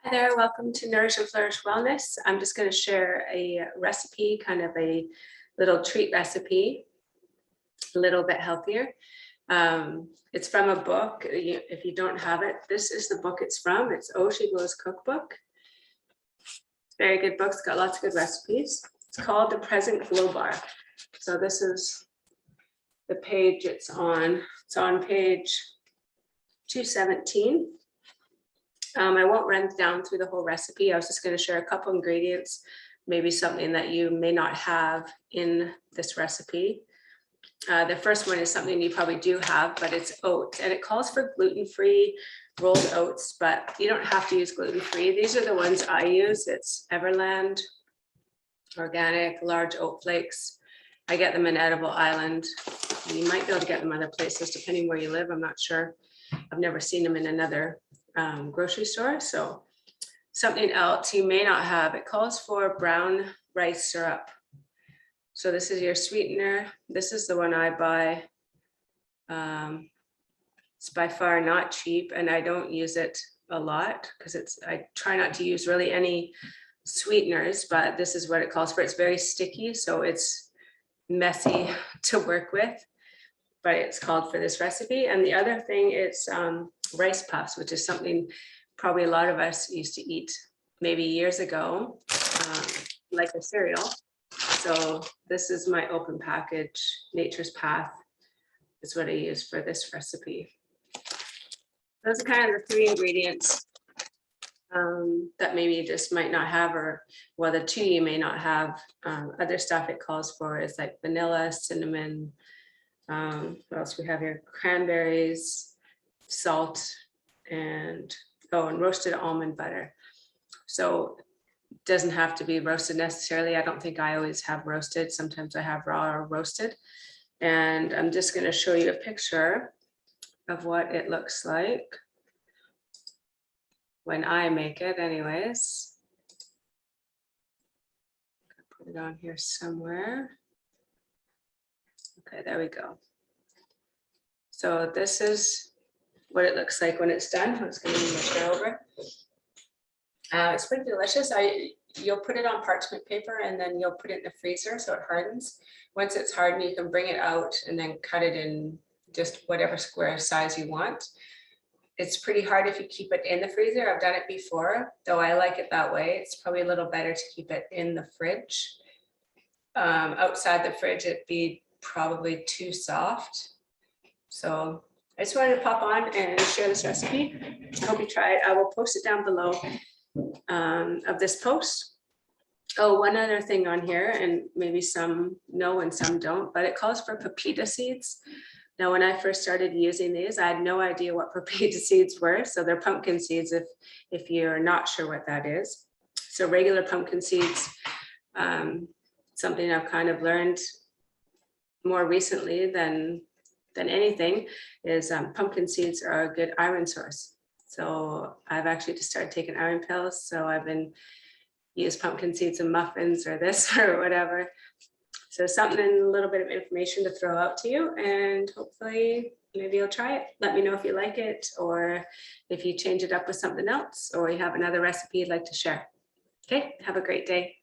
Hi there, welcome to Nourish and Flourish Wellness. I'm just going to share a recipe, kind of a little treat recipe, a little bit healthier. It's from a book. If you don't have it, this is the book it's from. It's Oshigo's cookbook. Very good book. It's got lots of good recipes. It's called The Present Glow Bar. So this is the page it's on. It's on page 217. I won't run down through the whole recipe. I was just going to share a couple ingredients, maybe something that you may not have in this recipe. The first one is something you probably do have, but it's oats, and it calls for gluten-free rolled oats, but you don't have to use gluten-free. These are the ones I use. It's Everland, organic, large oat flakes. I get them in Edible Island. You might be able to get them other places depending where you live. I'm not sure. I've never seen them in another grocery store. So something else you may not have, it calls for brown rice syrup. So this is your sweetener. This is the one I buy. It's by far not cheap, and I don't use it a lot because I try not to use really any sweeteners, but this is what it calls for. It's very sticky, so it's messy to work with, but it's called for this recipe. And the other thing is rice puffs, which is something probably a lot of us used to eat maybe years ago, like a cereal. So this is my open package, Nature's Path is what I use for this recipe. Those are kind of the three ingredients that maybe you just might not have, or well, the two you may not have. Other stuff it calls for is like vanilla, cinnamon, what else we have here? Cranberries, salt, and roasted almond butter. So it doesn't have to be roasted necessarily. I don't think I always have roasted. Sometimes I have raw or roasted. And I'm just going to show you a picture of what it looks like when I make it anyways. Put it on here somewhere. Okay, there we go. So this is what it looks like when it's done. I'm just going to move it over. It's pretty delicious. You'll put it on parchment paper and then you'll put it in the freezer so it hardens. Once it's hardened, you can bring it out and then cut it in just whatever square size you want. It's pretty hard if you keep it in the freezer. I've done it before, though I like it that way. It's probably a little better to keep it in the fridge. Outside the fridge, it'd be probably too soft. So I just wanted to pop on and share this recipe. I hope you try it. I will post it down below of this post. Oh, one other thing on here, and maybe some know and some don't, but it calls for pepita seeds. Now, when I first started using these, I had no idea what pepita seeds were. So they're pumpkin seeds if you're not sure what that is. So regular pumpkin seeds, something I've kind of learned more recently than anything is pumpkin seeds are a good iron source. So I've actually just started taking iron pills. So I've been use pumpkin seeds in muffins or this or whatever. So something, a little bit of information to throw out to you, and hopefully maybe you'll try it. Let me know if you like it, or if you change it up with something else, or you have another recipe you'd like to share. Okay, have a great day.